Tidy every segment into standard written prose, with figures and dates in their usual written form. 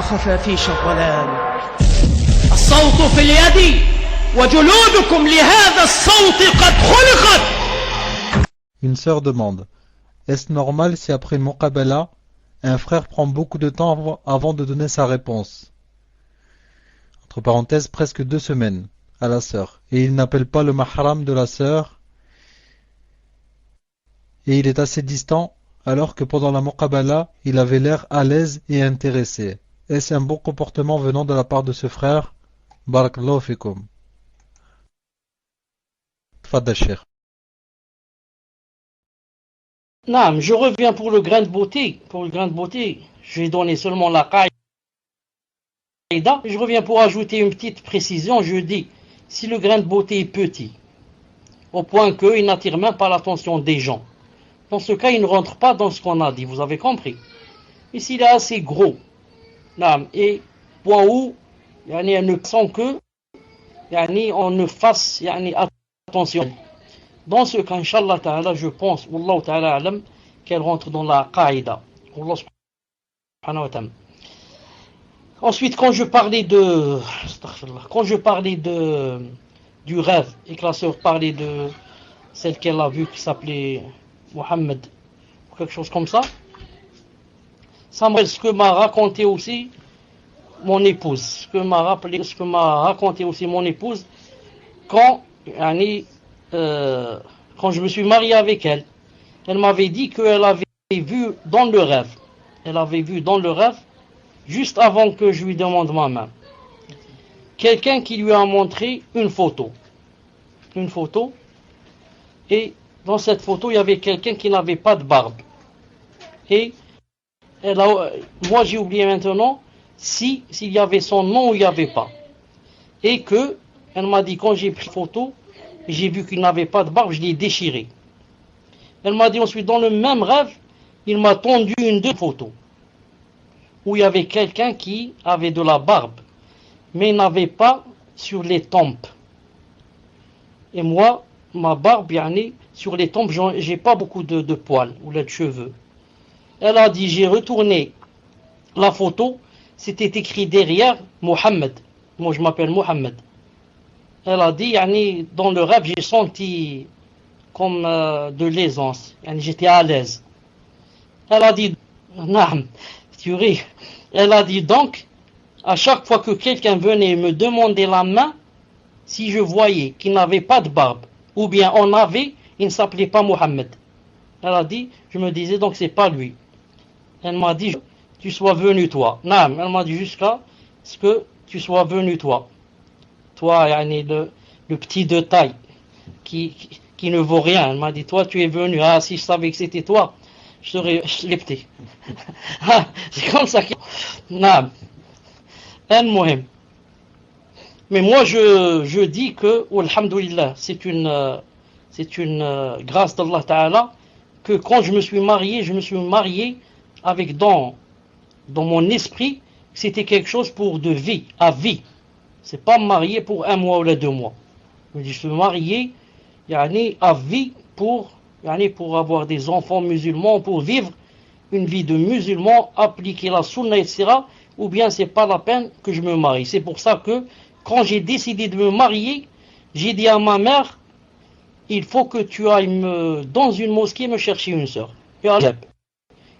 خفافيش الظلام الصوت في اليد وجلودكم لهذا الصوت قد خلقت. Une sœur demande: est-ce normal si après une muqabala, un frère prend beaucoup de temps avant de donner sa réponse? Entre parenthèses, presque 2 semaines à la sœur. Et il n'appelle pas le mahram de la sœur. Et il est assez distant, alors que pendant la muqabala, il avait l'air à l'aise et intéressé. Est-ce un bon comportement venant de la part de ce frère? Barakallahu fikum. Tfadal Cheikh. Non, je reviens pour le grain de beauté. Pour le grain de beauté, je vais donner seulement la qaïda. Je reviens pour ajouter une petite précision. Je dis, si le grain de beauté est petit, au point qu'il n'attire même pas l'attention des gens, dans ce cas, il ne rentre pas dans ce qu'on a dit. Vous avez compris? Mais s'il est assez gros, non, et point où elle ne sent que on ne fasse attention. Dans ce cas, Inch'Allah Ta'ala, je pense, Wallahu Ta'ala Alam, qu'elle rentre dans la qaïda. Allah Subhanahu wa Ta'ala. Ensuite, quand je parlais du rêve, et que la sœur parlait de celle qu'elle a vue qui s'appelait Mohammed, quelque chose comme ça, ça me rappelle ce que m'a raconté aussi mon épouse. Ce que m'a raconté aussi mon épouse quand je me suis marié avec elle. Elle m'avait dit qu'elle avait vu dans le rêve. Elle avait vu dans le rêve, juste avant que je lui demande ma main, quelqu'un qui lui a montré une photo. Une photo. Et dans cette photo, il y avait quelqu'un qui n'avait pas de barbe. Et moi j'ai oublié maintenant s'il y avait son nom ou il n'y avait pas. Et que, elle m'a dit, quand j'ai pris la photo, j'ai vu qu'il n'avait pas de barbe, je l'ai déchiré. Elle m'a dit ensuite, dans le même rêve, il m'a tendu une deuxième photo, où il y avait quelqu'un qui avait de la barbe, mais n'avait pas sur les tempes. Et moi, ma barbe, sur les tempes, j'ai pas beaucoup de poils, ou de cheveux. Elle a dit, j'ai retourné la photo, c'était écrit derrière Mohammed. Moi, je m'appelle Mohammed. Elle a dit, dans le rêve, j'ai senti comme de l'aisance. J'étais à l'aise. Elle a dit, naam, tu ris. Elle a dit donc, à chaque fois que quelqu'un venait me demander la main, si je voyais qu'il n'avait pas de barbe, ou bien on avait, il ne s'appelait pas Mohammed. Elle a dit, je me disais donc c'est pas lui. Elle m'a dit, tu sois venu toi. Naam, elle m'a dit jusqu'à ce que tu sois venu toi. Toi, le petit de taille, qui ne vaut rien. Elle m'a dit, toi tu es venu. Ah, si je savais que c'était toi, je serais schlepté. C'est comme ça. Naam. Al-Muhim. Mais moi je dis que, alhamdoulilah, c'est une grâce d'Allah Ta'ala, que quand je me suis marié avec dans mon esprit, c'était quelque chose pour de vie, à vie. C'est pas marié pour 1 mois ou 2 mois. Je suis marié à vie pour avoir des enfants musulmans, pour vivre une vie de musulman, appliquer la sunna, etc. Ou bien c'est pas la peine que je me marie. C'est pour ça que quand j'ai décidé de me marier, j'ai dit à ma mère, il faut que tu ailles dans une mosquée me chercher une sœur. Et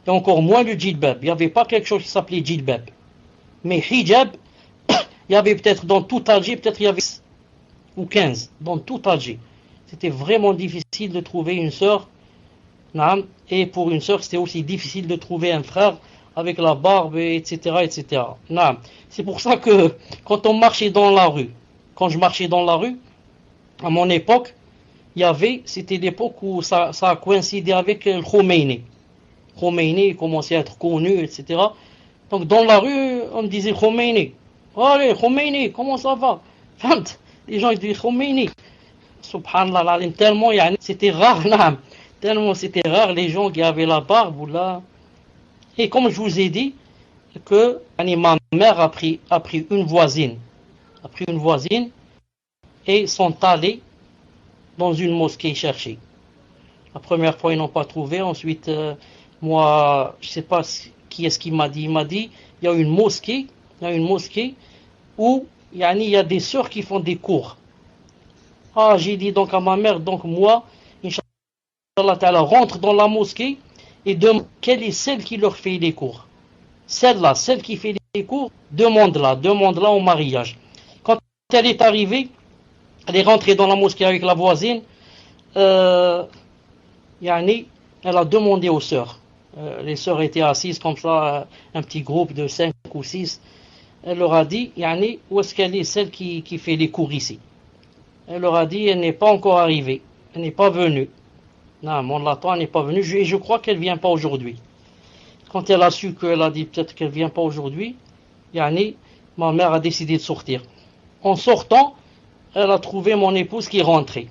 encore moins le djilbab. Il n'y avait pas quelque chose qui s'appelait djilbab. Mais hijab, il y avait peut-être dans tout Alger, peut-être il y avait 10 ou 15 dans tout Alger. C'était vraiment difficile de trouver une sœur. Et pour une sœur, c'était aussi difficile de trouver un frère avec la barbe, etc., etc. C'est pour ça que quand on marchait dans la rue, quand je marchais dans la rue, à mon époque, c'était l'époque où ça a coïncidé avec le Khomeini. Khomeini commençait à être connu, etc. Donc dans la rue, on me disait Khomeini. Allez, Khomeini, comment ça va? Les gens ils disent Khomeini. Subhanallah, tellement c'était rare, tellement c'était rare les gens qui avaient la barbe ou là. Et comme je vous ai dit, que ma mère a pris une voisine, et sont allés dans une mosquée chercher. La première fois ils n'ont pas trouvé, ensuite moi je sais pas qui est-ce qu'il m'a dit? Il m'a dit, il y a une mosquée où il y a des sœurs qui font des cours. Ah, j'ai dit donc à ma mère, donc moi, Inch'Allah Ta'ala, rentre dans la mosquée et demande quelle est celle qui leur fait les cours. Celle-là, celle qui fait les cours, demande-la au mariage. Quand elle est arrivée, elle est rentrée dans la mosquée avec la voisine, elle a demandé aux sœurs. Les sœurs étaient assises comme ça, un petit groupe de 5 ou 6. Elle leur a dit, où est-ce qu'elle est, celle qui fait les cours ici? Elle leur a dit, elle n'est pas encore arrivée, elle n'est pas venue. Non, on l'attend, elle n'est pas venue, et je crois qu'elle ne vient pas aujourd'hui. Quand elle a su qu'elle a dit peut-être qu'elle ne vient pas aujourd'hui, ma mère a décidé de sortir. En sortant, elle a trouvé mon épouse qui est rentrée.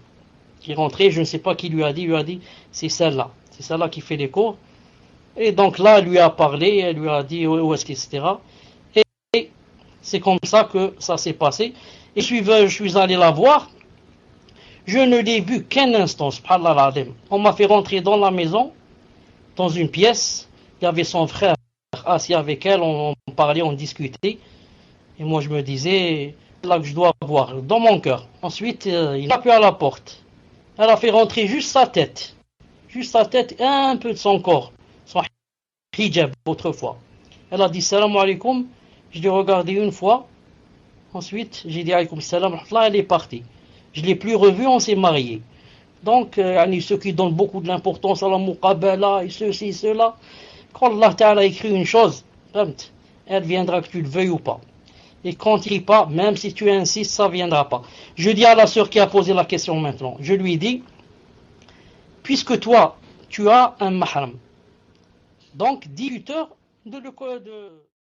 Je ne sais pas qui lui a dit, c'est celle-là qui fait les cours. Et donc là, elle lui a parlé, elle lui a dit où est-ce qu'il, etc. Et c'est comme ça que ça s'est passé. Et je suis allé la voir. Je ne l'ai vue qu'un instant, subhanallah. On m'a fait rentrer dans la maison, dans une pièce. Il y avait son frère assis avec elle, on parlait, on discutait. Et moi je me disais, c'est là que je dois voir, dans mon cœur. Ensuite, il a pu à la porte. Elle a fait rentrer juste sa tête et un peu de son corps, son hijab autrefois. Elle a dit salam alaikum, je l'ai regardé une fois. Ensuite, j'ai dit alaykoum salam, elle est partie. Je ne l'ai plus revue, on s'est mariés. Donc, ceux qui donnent beaucoup de l'importance à la muqabala et ceci, cela, quand Allah Ta'ala écrit une chose, elle viendra que tu le veuilles ou pas. Et quand il n'y pas, même si tu insistes, ça ne viendra pas. Je dis à la sœur qui a posé la question maintenant, je lui dis, puisque toi, tu as un mahram, donc 18 heures de